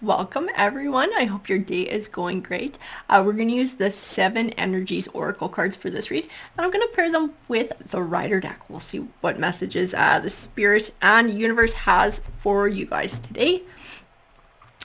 Welcome everyone. I hope your day is going great. We're going to use the 7 Energies Oracle cards for this read, and I'm going to pair them with the Rider deck. We'll see what messages the Spirit and Universe has for you guys today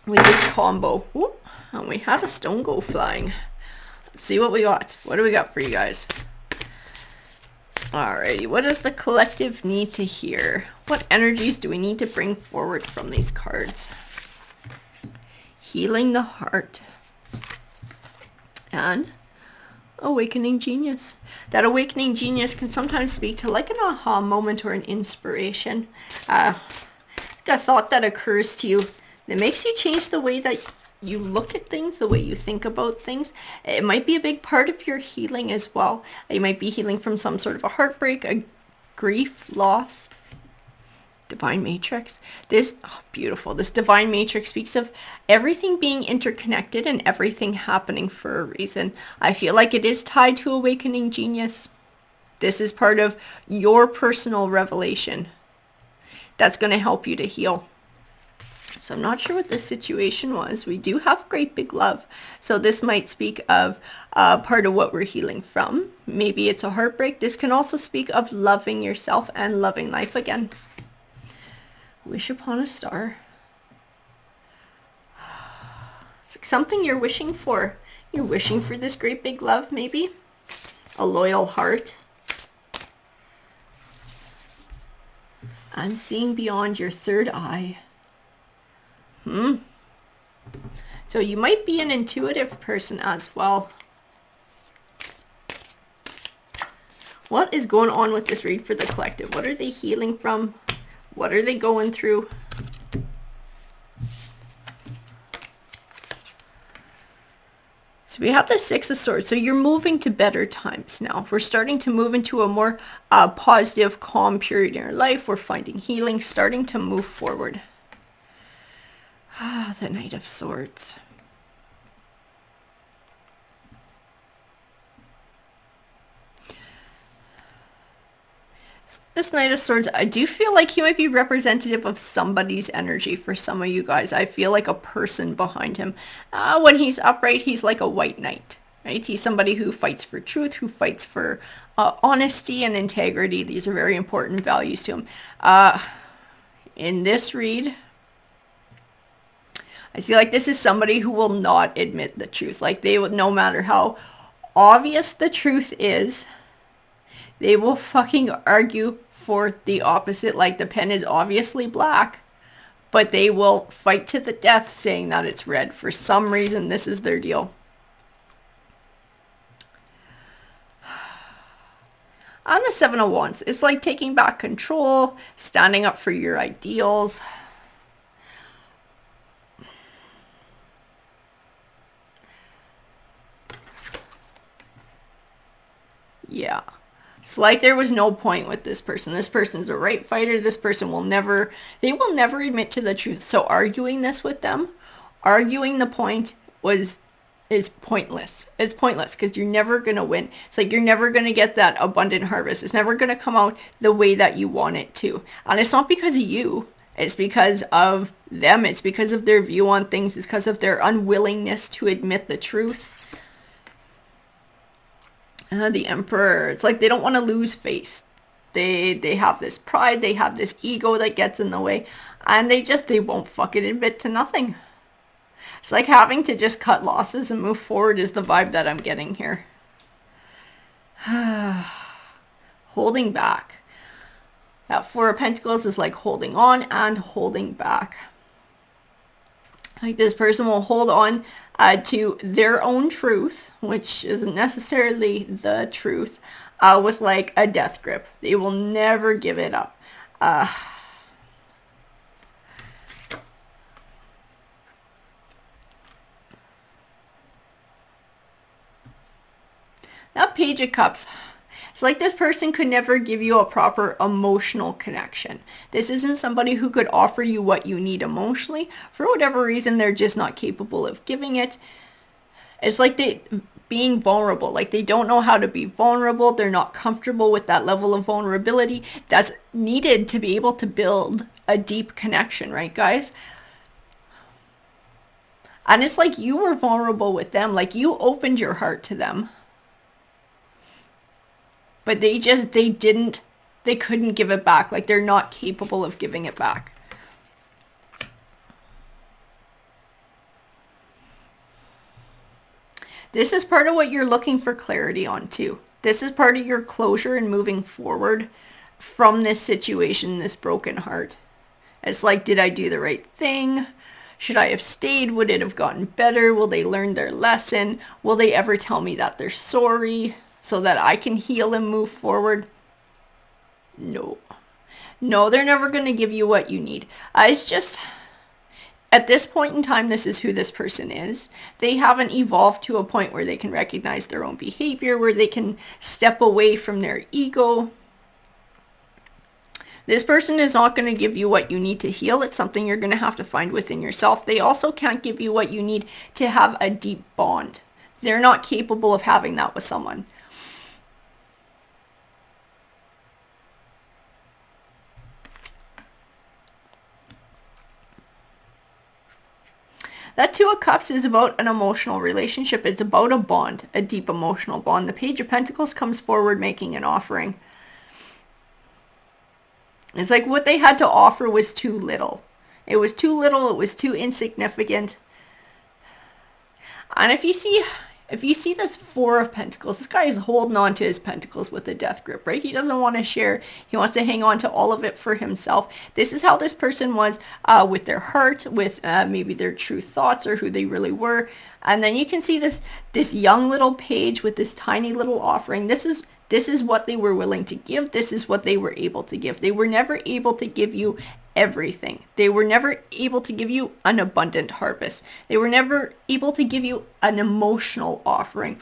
with this combo. Ooh, and we had a stone go flying. Let's see what we got. What do we got for you guys? Alrighty, what does the collective need to hear? What energies do we need to bring forward from these cards? Healing the heart, and awakening genius. That awakening genius can sometimes speak to like an aha moment or an inspiration. A thought that occurs to you that makes you change the way that you look at things, the way you think about things. It might be a big part of your healing as well. You might be healing from some sort of a heartbreak, a grief, loss. Divine Matrix. This, beautiful. This Divine Matrix speaks of everything being interconnected and everything happening for a reason. I feel like it is tied to awakening genius. This is part of your personal revelation that's going to help you to heal. So I'm not sure what this situation was. We do have great big love. So this might speak of part of what we're healing from. Maybe it's a heartbreak. This can also speak of loving yourself and loving life again. Wish upon a star. It's like something you're wishing for. You're wishing for this great big love, maybe. A loyal heart. And seeing beyond your third eye. So you might be an intuitive person as well. What is going on with this read for the collective? What are they healing from? What are they going through? So we have the Six of Swords. So you're moving to better times now. We're starting to move into a more positive, calm period in our life. We're finding healing, starting to move forward. The Knight of Swords. This Knight of Swords, I do feel like he might be representative of somebody's energy for some of you guys. I feel like a person behind him. When he's upright, he's like a white knight, right? He's somebody who fights for truth, who fights for honesty and integrity. These are very important values to him. In this read, I feel like this is somebody who will not admit the truth. Like they will, no matter how obvious the truth is, they will fucking argue for the opposite. Like the pen is obviously black, but they will fight to the death saying that it's red. For some reason, this is their deal. On the Seven of Wands, it's like taking back control, standing up for your ideals. Yeah. It's like there was no point with this person. This person's a right fighter. This person will never, they will never admit to the truth. So arguing this with them, arguing the point is pointless. It's pointless because you're never going to win. It's like you're never going to get that abundant harvest. It's never going to come out the way that you want it to. And it's not because of you. It's because of them. It's because of their view on things. It's because of their unwillingness to admit the truth. The Emperor, it's like they don't want to lose face. They have this pride, they have this ego that gets in the way, and they won't fucking admit to nothing. It's like having to just cut losses and move forward is the vibe that I'm getting here. Holding back. That Four of Pentacles is like holding on and holding back. Like this person will hold on to their own truth, which isn't necessarily the truth, with like a death grip. They will never give it up. That Page of Cups. It's like this person could never give you a proper emotional connection. This isn't somebody who could offer you what you need emotionally. For whatever reason, they're just not capable of giving it. It's like they being vulnerable. Like they don't know how to be vulnerable. They're not comfortable with that level of vulnerability that's needed to be able to build a deep connection, right, guys? And it's like you were vulnerable with them, like you opened your heart to them. But they couldn't give it back. Like they're not capable of giving it back. This is part of what you're looking for clarity on too. This is part of your closure and moving forward from this situation, this broken heart. It's like, did I do the right thing? Should I have stayed? Would it have gotten better? Will they learn their lesson? Will they ever tell me that they're sorry so that I can heal and move forward? No. No, they're never going to give you what you need. It's just, at this point in time, this is who this person is. They haven't evolved to a point where they can recognize their own behavior, where they can step away from their ego. This person is not going to give you what you need to heal. It's something you're going to have to find within yourself. They also can't give you what you need to have a deep bond. They're not capable of having that with someone. That Two of Cups is about an emotional relationship. It's about a bond, a deep emotional bond. The Page of Pentacles comes forward making an offering. It's like what they had to offer was too little. It was too little. It was too insignificant. And if you see this Four of Pentacles, this guy is holding on to his pentacles with a death grip, right? He doesn't want to share. He wants to hang on to all of it for himself. This is how this person was with their heart, with maybe their true thoughts or who they really were. And then you can see this young little page with this tiny little offering. This is what they were willing to give. This is what they were able to give. They were never able to give you everything. They were never able to give you an abundant harvest. They were never able to give you an emotional offering,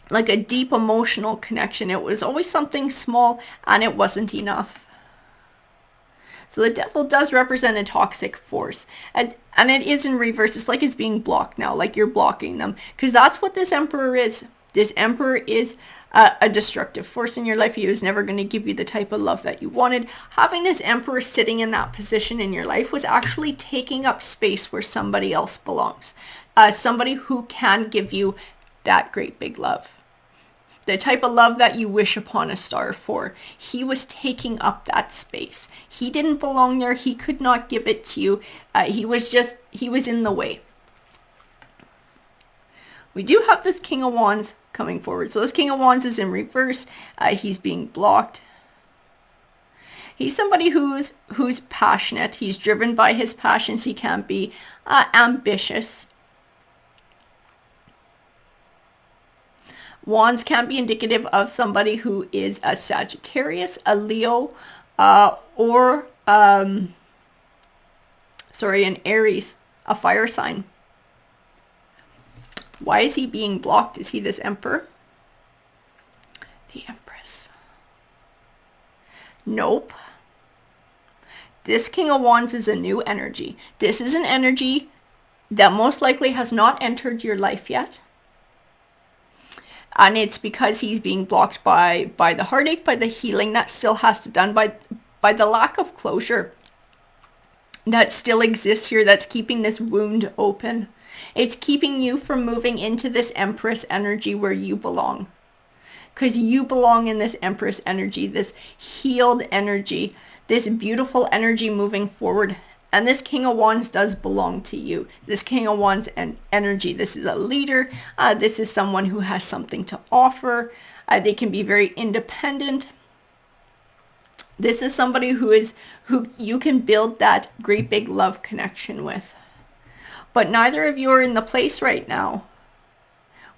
like a deep emotional connection. It was always something small and it wasn't enough. So the Devil does represent a toxic force. And it is in reverse. It's like it's being blocked now, like you're blocking them. Because that's what this Emperor is. This Emperor is a destructive force in your life. He was never going to give you the type of love that you wanted. Having this Emperor sitting in that position in your life was actually taking up space where somebody else belongs. Somebody who can give you that great big love. The type of love that you wish upon a star for. He was taking up that space. He didn't belong there. He could not give it to you. He was in the way. We do have this King of Wands coming forward. So this King of Wands is in reverse. He's being blocked. He's somebody who's passionate. He's driven by his passions. He can be ambitious. Wands can be indicative of somebody who is a Sagittarius, a Leo, or an Aries, a fire sign. Why is he being blocked? Is he this Emperor? The Empress. Nope. This King of Wands is a new energy. This is an energy that most likely has not entered your life yet. And it's because he's being blocked by the heartache, by the healing that still has to be done, by the lack of closure that still exists here, that's keeping this wound open. It's keeping you from moving into this Empress energy where you belong. Because you belong in this Empress energy, this healed energy, this beautiful energy moving forward. And this King of Wands does belong to you. This King of Wands energy, this is a leader. This is someone who has something to offer. They can be very independent. This is somebody who you can build that great big love connection with. But neither of you are in the place right now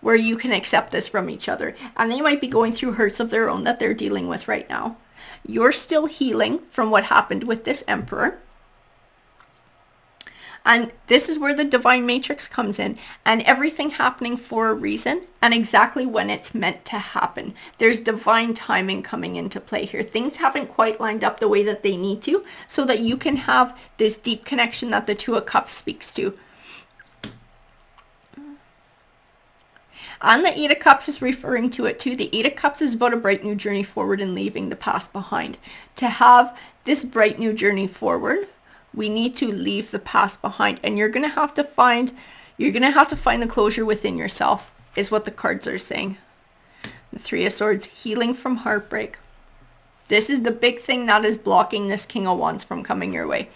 where you can accept this from each other. And they might be going through hurts of their own that they're dealing with right now. You're still healing from what happened with this Emperor. And this is where the divine matrix comes in, and everything happening for a reason and exactly when it's meant to happen. There's divine timing coming into play here. Things haven't quite lined up the way that they need to, so that you can have this deep connection that the Two of Cups speaks to. And the Eight of Cups is referring to it too. The Eight of Cups is about a bright new journey forward and leaving the past behind. To have this bright new journey forward, we need to leave the past behind. And you're going to have to find You're going to have to find the closure within yourself, is what the cards are saying. The Three of Swords, healing from heartbreak. This is the big thing that is blocking this King of Wands from coming your way.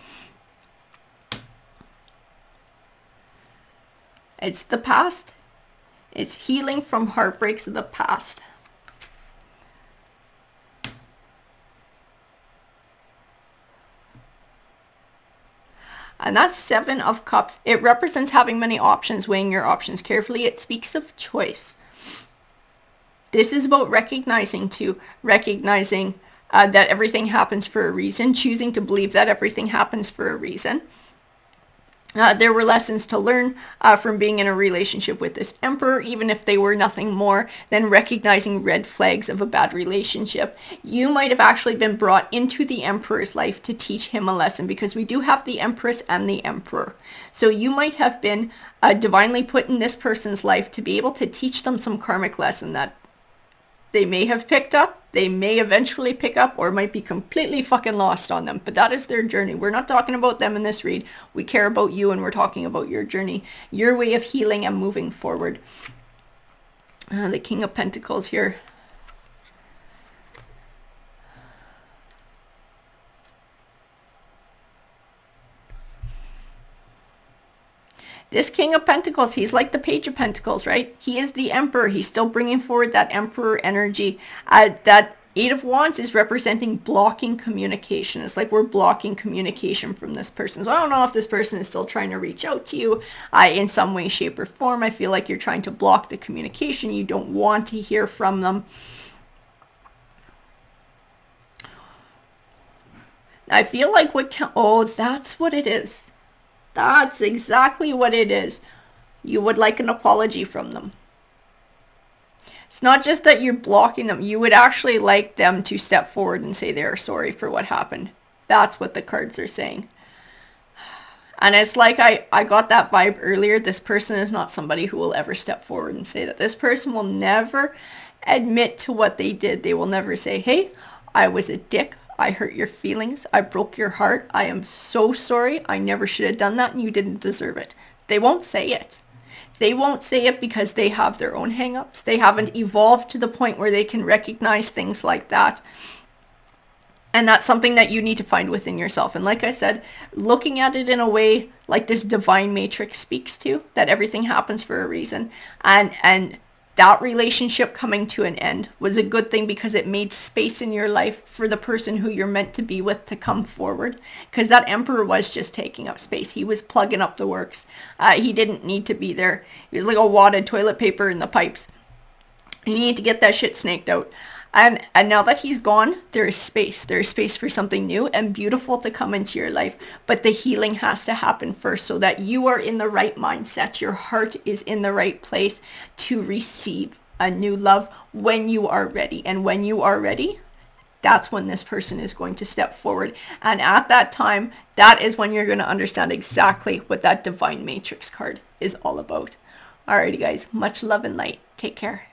It's the past. It's healing from heartbreaks of the past. And that's Seven of Cups. It represents having many options, weighing your options carefully. It speaks of choice. This is about recognizing that everything happens for a reason, choosing to believe that everything happens for a reason. There were lessons to learn from being in a relationship with this Emperor, even if they were nothing more than recognizing red flags of a bad relationship. You might have actually been brought into the Emperor's life to teach him a lesson, because we do have the Empress and the Emperor. So you might have been divinely put in this person's life to be able to teach them some karmic lesson that they may have picked up, they may eventually pick up, or might be completely fucking lost on them. But that is their journey. We're not talking about them in this read. We care about you, and we're talking about your journey, your way of healing and moving forward. The King of Pentacles here. This King of Pentacles, he's like the Page of Pentacles, right? He is the Emperor. He's still bringing forward that Emperor energy. That Eight of Wands is representing blocking communication. It's like we're blocking communication from this person. So I don't know if this person is still trying to reach out to you in some way, shape, or form. I feel like you're trying to block the communication. You don't want to hear from them. I feel like oh, that's what it is. That's exactly what it is. You would like an apology from them. It's not just that you're blocking them. You would actually like them to step forward and say they're sorry for what happened. That's what the cards are saying. And it's like I got that vibe earlier. This person is not somebody who will ever step forward and say that. This person will never admit to what they did. They will never say, hey, I was a dick. I hurt your feelings. I broke your heart. I am so sorry. I never should have done that, and you didn't deserve it. They won't say it. They won't say it because they have their own hang-ups. They haven't evolved to the point where they can recognize things like that. And that's something that you need to find within yourself. And like I said, looking at it in a way like this divine matrix speaks to, that everything happens for a reason. And that relationship coming to an end was a good thing, because it made space in your life for the person who you're meant to be with to come forward. Because that Emperor was just taking up space. He was plugging up the works. He didn't need to be there. He was like a wadded toilet paper in the pipes. You need to get that shit snaked out. And now that he's gone, there is space. There is space for something new and beautiful to come into your life. But the healing has to happen first, so that you are in the right mindset. Your heart is in the right place to receive a new love when you are ready. And when you are ready, that's when this person is going to step forward. And at that time, that is when you're going to understand exactly what that divine matrix card is all about. Alrighty guys, much love and light. Take care.